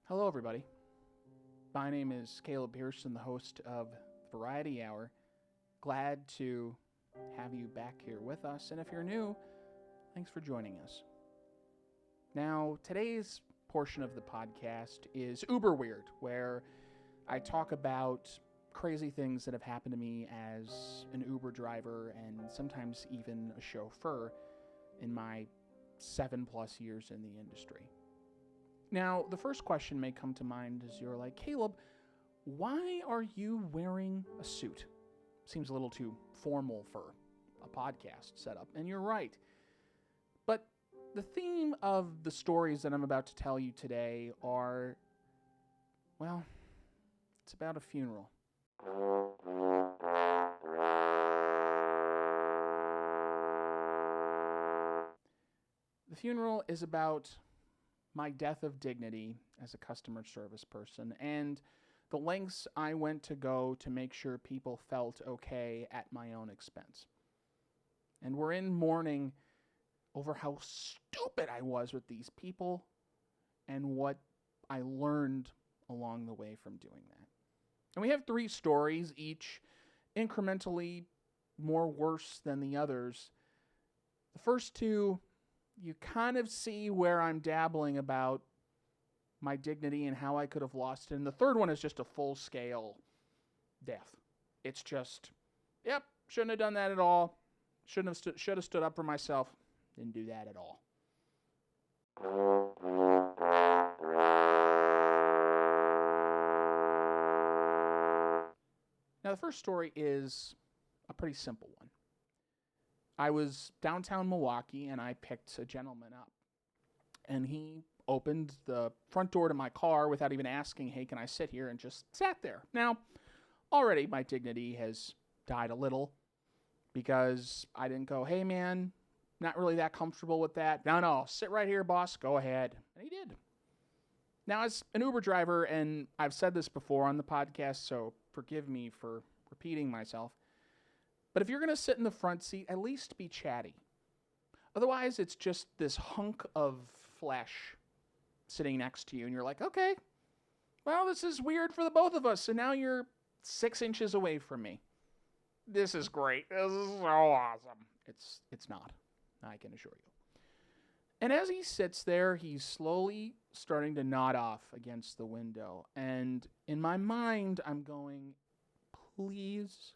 Hello, everybody. My name is Caleb Pearson, the host of Variety Hour. Glad to have you back here with us, and if you're new, thanks for joining us. Now, today's portion of the podcast is Uber Weird, where I talk about crazy things that have happened to me as an Uber driver and sometimes even a chauffeur in my 7+ years in the industry. Now, the first question may come to mind as you're like, Caleb, why are you wearing a suit? Seems a little too formal for a podcast setup, and you're right. But the theme of the stories that I'm about to tell you today are, well, it's about a funeral. The funeral is about my death of dignity as a customer service person and the lengths I went to go to make sure people felt okay at my own expense. And we're in mourning over how stupid I was with these people and what I learned along the way from doing that. And we have 3 stories, each incrementally more worse than the others. The first 2, you kind of see where I'm dabbling about my dignity and how I could have lost it. And the third one is just a full-scale death. It's just, yep, shouldn't have done that at all. Should have stood up for myself. Didn't do that at all. Now, the first story is a pretty simple one. I was downtown Milwaukee, and I picked a gentleman up. And he opened the front door to my car without even asking, hey, can I sit here? And just sat there. Now, already my dignity has died a little because I didn't go, hey, man, not really that comfortable with that. No, sit right here, boss. Go ahead. And he did. Now, as an Uber driver, and I've said this before on the podcast, so forgive me for repeating myself, but if you're going to sit in the front seat, at least be chatty. Otherwise, it's just this hunk of flesh sitting next to you, and you're like, okay, well, this is weird for the both of us, so now you're 6 inches away from me. This is great. This is so awesome. It's not, I can assure you. And as he sits there, he's slowly starting to nod off against the window, and in my mind, I'm going, please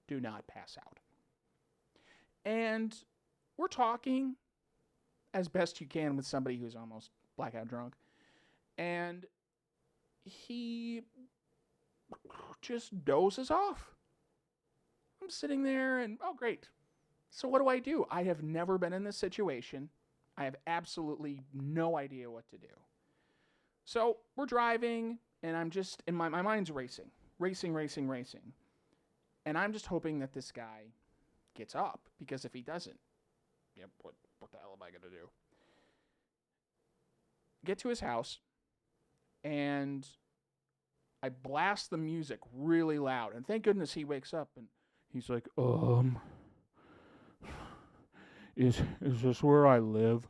do not pass out. And we're talking as best you can with somebody who's almost blackout drunk. And he just dozes off. I'm sitting there and, oh, great. So what do? I have never been in this situation. I have absolutely no idea what to do. So we're driving, and I'm just, in my mind's racing. And I'm just hoping that this guy gets up, because if he doesn't, what the hell am I going to do? Get to his house, and I blast the music really loud. And thank goodness he wakes up, and he's like, is this where I live?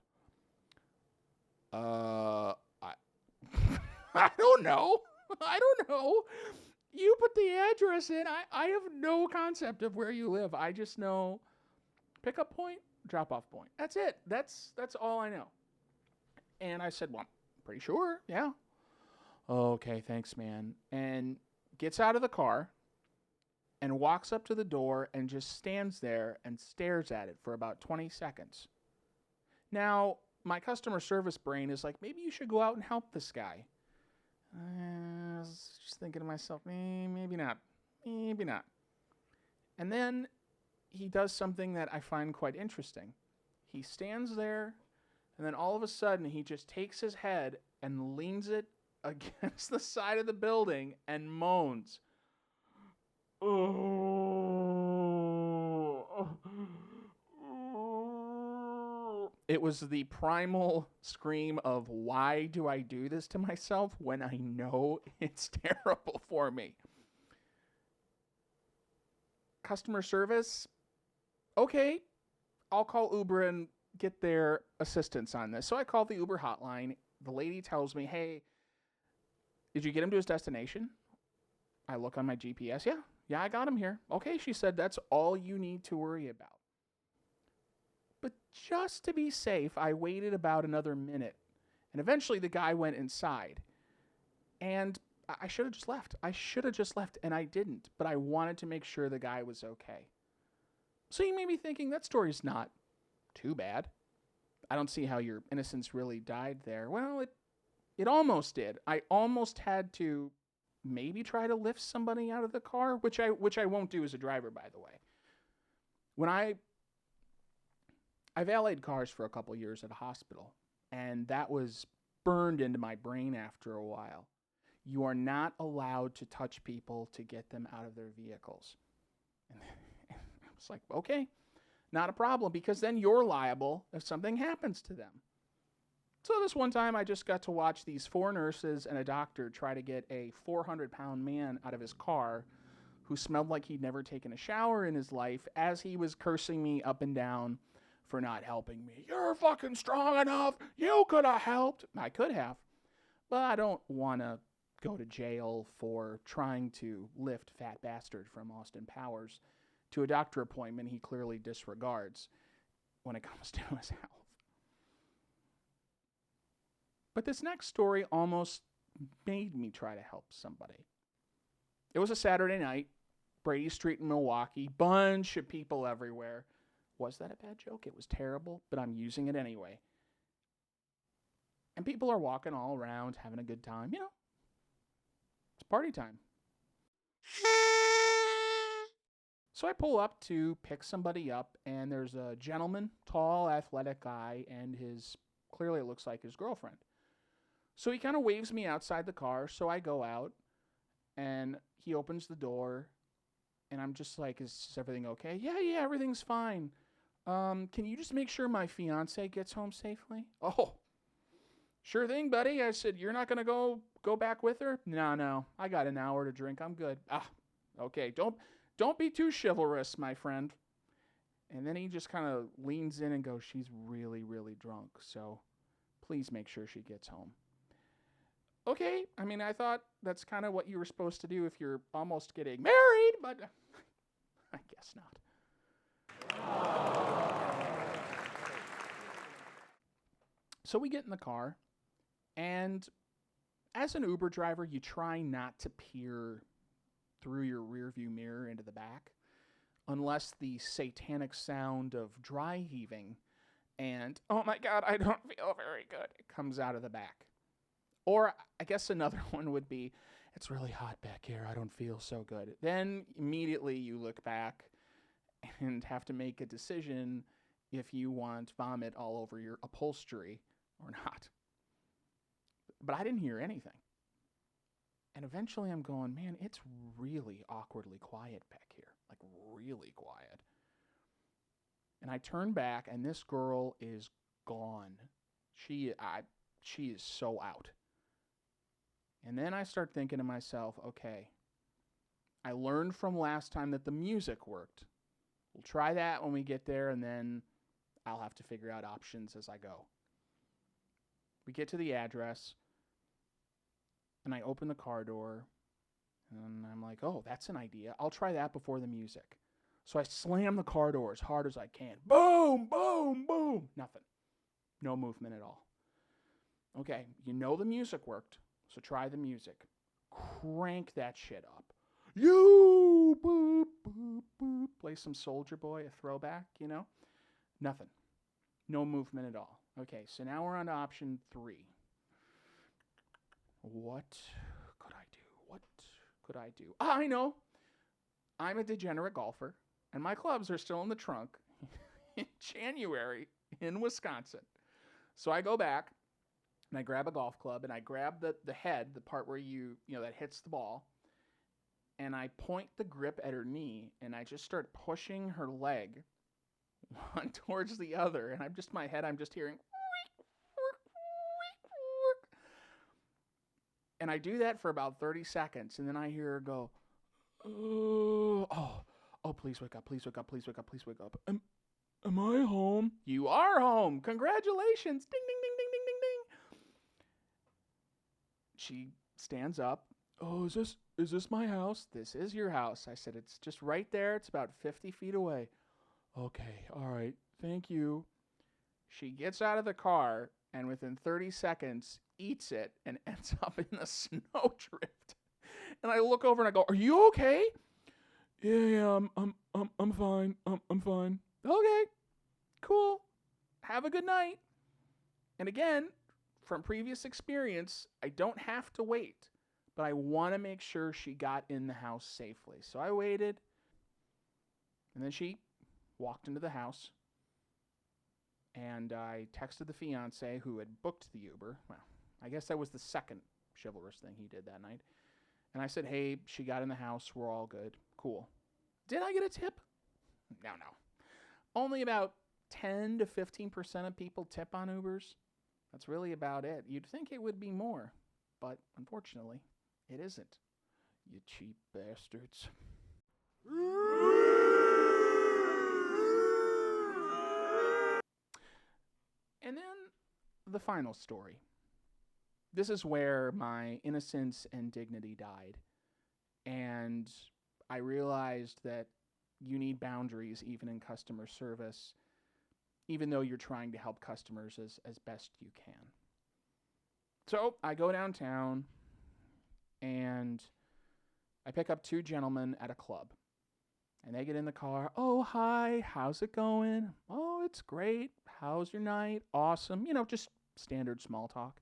I I don't know. You put the address in. I have no concept of where you live. I just know pickup point, drop-off point. That's it. That's all I know. And I said, well, I'm pretty sure. Yeah. Okay, thanks, man. And gets out of the car and walks up to the door and just stands there and stares at it for about 20 seconds. Now, my customer service brain is like, maybe you should go out and help this guy. I was just thinking to myself, maybe not. And then he does something that I find quite interesting. He stands there, and then all of a sudden, he just takes his head and leans it against the side of the building and moans. It was the primal scream of, why do I do this to myself when I know it's terrible for me? Customer service, okay, I'll call Uber and get their assistance on this. So I call the Uber hotline. The lady tells me, hey, did you get him to his destination? I look on my GPS. Yeah, I got him here. Okay, she said, that's all you need to worry about. But just to be safe, I waited about another minute. And eventually the guy went inside. And I should have just left. And I didn't. But I wanted to make sure the guy was okay. So you may be thinking, that story's not too bad. I don't see how your innocence really died there. Well, it almost did. I almost had to maybe try to lift somebody out of the car, which I won't do as a driver, by the way. When I valeted cars for a couple years at a hospital, and that was burned into my brain after a while. You are not allowed to touch people to get them out of their vehicles. And I was like, okay, not a problem, because then you're liable if something happens to them. So this one time I just got to watch these 4 nurses and a doctor try to get a 400-pound man out of his car who smelled like he'd never taken a shower in his life, as he was cursing me up and down for not helping me. You're fucking strong enough. You could have helped. I could have. But I don't want to go to jail for trying to lift fat bastard from Austin Powers to a doctor appointment he clearly disregards when it comes to his health. But this next story almost made me try to help somebody. It was a Saturday night, Brady Street in Milwaukee, bunch of people everywhere. Was that a bad joke? It was terrible, but I'm using it anyway. And people are walking all around, having a good time. You know, it's party time. So I pull up to pick somebody up, and there's a gentleman, tall, athletic guy, and clearly it looks like his girlfriend. So he kind of waves me outside the car, so I go out, and he opens the door, and I'm just like, is everything okay? Yeah, everything's fine. Can you just make sure my fiance gets home safely? Oh, sure thing, buddy. I said, you're not going to go back with her? No, I got an hour to drink. I'm good. Okay. Don't be too chivalrous, my friend. And then he just kind of leans in and goes, she's really, really drunk. So please make sure she gets home. Okay. I mean, I thought that's kind of what you were supposed to do if you're almost getting married, but I guess not. So we get in the car, and as an Uber driver, you try not to peer through your rearview mirror into the back, unless the satanic sound of dry heaving and, oh my God, I don't feel very good, it comes out of the back. Or I guess another one would be, it's really hot back here, I don't feel so good. Then immediately you look back and have to make a decision if you want vomit all over your upholstery or not. But I didn't hear anything. And eventually I'm going, man, it's really awkwardly quiet back here. Like really quiet. And I turn back and this girl is gone. She is so out. And then I start thinking to myself, okay, I learned from last time that the music worked. We'll try that when we get there, and then I'll have to figure out options as I go. We get to the address, and I open the car door, and I'm like, oh, that's an idea. I'll try that before the music. So I slam the car door as hard as I can. Boom, boom, boom. Nothing. No movement at all. Okay, you know the music worked, so try the music. Crank that shit up. You, boop, boop, boop. Play some Soulja Boy, a throwback, you know? Nothing. No movement at all. Okay, so now we're on to option 3. What could I do? I know. I'm a degenerate golfer, and my clubs are still in the trunk in January in Wisconsin. So I go back, and I grab a golf club, and I grab the head, the part where you know, that hits the ball, and I point the grip at her knee, and I just start pushing her leg one towards the other. And my head, I'm just hearing. And I do that for about 30 seconds. And then I hear her go, oh, please wake up, please wake up, please wake up, please wake up. Am I home? You are home. Congratulations. Ding, ding, ding, ding, ding, ding, ding. She stands up. Oh, is this my house? This is your house. I said, it's just right there. It's about 50 feet away. Okay, all right. Thank you. She gets out of the car and within 30 seconds eats it and ends up in the snowdrift. And I look over and I go, "Are you okay?" Yeah, I'm fine. I'm fine. Okay, cool. Have a good night. And again, from previous experience, I don't have to wait, but I want to make sure she got in the house safely. So I waited, and then she walked into the house, and I texted the fiance who had booked the Uber. Well, I guess that was the second chivalrous thing he did that night. And I said, hey, she got in the house. We're all good. Cool. Did I get a tip? No. Only about 10 to 15% of people tip on Ubers. That's really about it. You'd think it would be more, but unfortunately, it isn't. You cheap bastards. And then the final story. This is where my innocence and dignity died. And I realized that you need boundaries even in customer service, even though you're trying to help customers as best you can. So I go downtown and I pick up two gentlemen at a club. And they get in the car. Oh, hi, how's it going? Oh, it's great. How's your night? Awesome. Just standard small talk.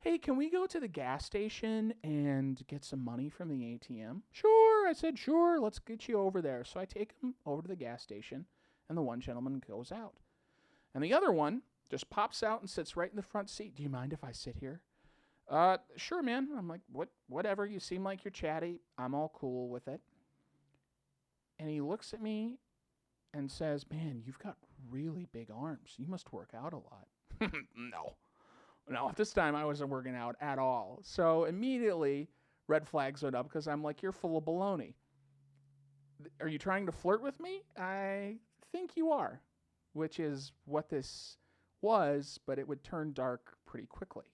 Hey, can we go to the gas station and get some money from the ATM? Sure. I said, sure, let's get you over there. So I take them over to the gas station, and the one gentleman goes out. And the other one just pops out and sits right in the front seat. Do you mind if I sit here? Sure, man. I'm like, whatever. You seem like you're chatty. I'm all cool with it. And he looks at me and says, man, you've got really big arms. You must work out a lot. No, this time I wasn't working out at all. So immediately red flags went up because I'm like, you're full of baloney. Are you trying to flirt with me? I think you are, which is what this was, but it would turn dark pretty quickly.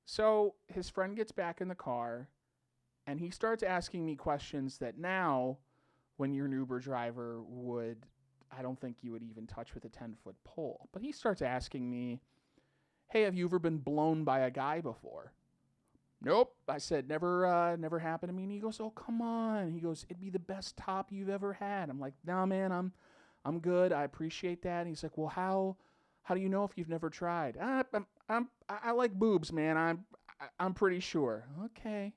So his friend gets back in the car and he starts asking me questions that now, when you're an Uber driver, I don't think you would even touch with a 10-foot pole. But he starts asking me, hey, have you ever been blown by a guy before? Nope. I said, never happened to me. And he goes, oh, come on. He goes, it'd be the best top you've ever had. I'm like, no, man, I'm good. I appreciate that. And he's like, well, how do you know if you've never tried? I like boobs, man. I'm pretty sure. Okay.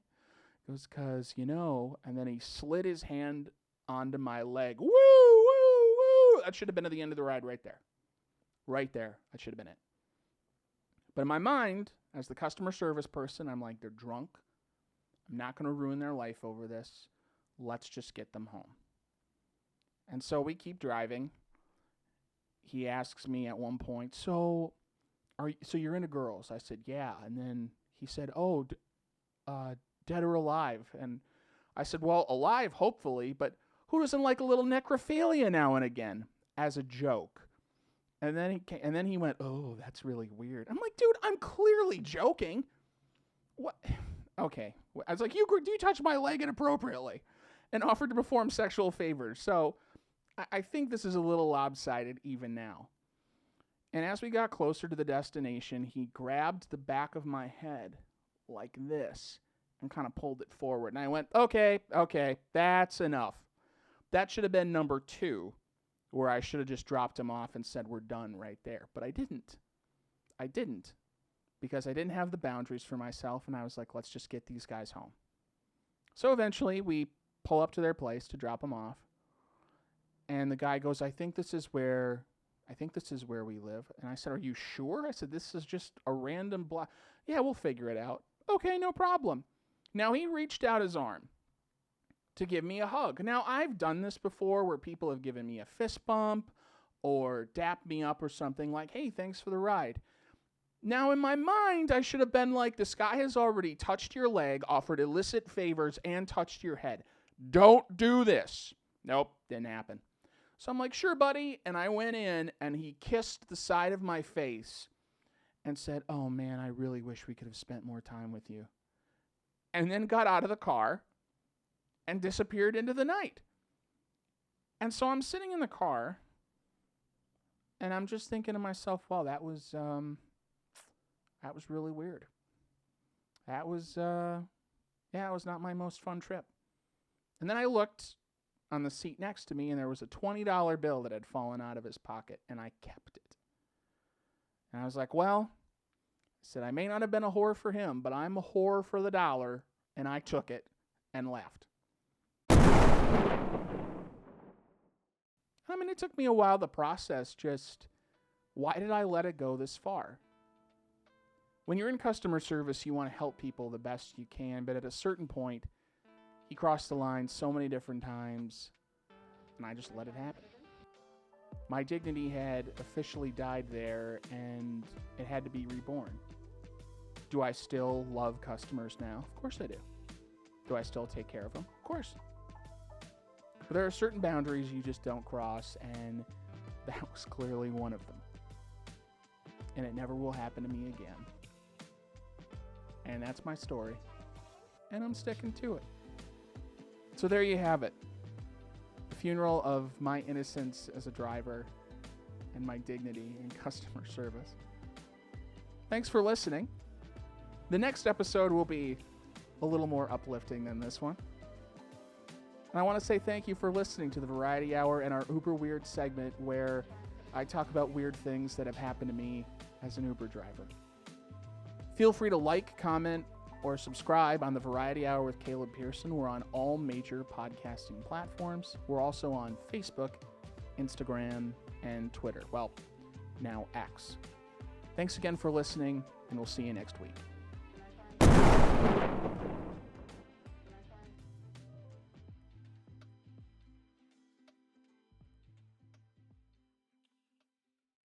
He goes, cause and then he slid his hand onto my leg. Woo, woo, woo. That should have been at the end of the ride right there. Right there. That should have been it. But in my mind, as the customer service person, I'm like, they're drunk. I'm not going to ruin their life over this. Let's just get them home. And so we keep driving. He asks me at one point, so you're into girls? I said, yeah. And then he said, oh, dead or alive? And I said, well, alive, hopefully, but who doesn't like a little necrophilia now and again? As a joke. And then he went, oh, that's really weird. I'm like, dude, I'm clearly joking. What? Okay. I was like, you touched my leg inappropriately and offered to perform sexual favors. So I think this is a little lopsided even now. And as we got closer to the destination, he grabbed the back of my head like this and kind of pulled it forward. And I went, okay, that's enough. That should have been number 2, where I should have just dropped him off and said, we're done right there. But I didn't. Because I didn't have the boundaries for myself, and I was like, let's just get these guys home. So eventually we pull up to their place to drop them off. And the guy goes, I think this is where we live. And I said, are you sure? I said, this is just a random block. Yeah, we'll figure it out. Okay, no problem. Now he reached out his arm to give me a hug. Now I've done this before where people have given me a fist bump or dap me up or something like, hey, thanks for the ride. Now, in my mind, I should have been like, this guy has already touched your leg, offered illicit favors, and touched your head. Don't do this. Nope, didn't happen. So I'm like, sure, buddy. And I went in, and he kissed the side of my face and said, oh, man, I really wish we could have spent more time with you. And then got out of the car and disappeared into the night. And so I'm sitting in the car, and I'm just thinking to myself, wow, that was really weird. That was, it was not my most fun trip. And then I looked on the seat next to me, and there was a $20 bill that had fallen out of his pocket, and I kept it. And I was like, well, I said, I may not have been a whore for him, but I'm a whore for the dollar, and I took it and left. I mean, it took me a while to process just, why did I let it go this far? When you're in customer service, you want to help people the best you can, but at a certain point, he crossed the line so many different times, and I just let it happen. My dignity had officially died there, and it had to be reborn. Do I still love customers now? Of course I do. Do I still take care of them? Of course. But there are certain boundaries you just don't cross, and that was clearly one of them. And it never will happen to me again. And that's my story. And I'm sticking to it. So there you have it. The funeral of my innocence as a driver and my dignity in customer service. Thanks for listening. The next episode will be a little more uplifting than this one. And I want to say thank you for listening to the Variety Hour and our Uber Weird segment where I talk about weird things that have happened to me as an Uber driver. Feel free to like, comment, or subscribe on the Variety Hour with Caleb Pearson. We're on all major podcasting platforms. We're also on Facebook, Instagram, and Twitter. Well, now X. Thanks again for listening, and we'll see you next week.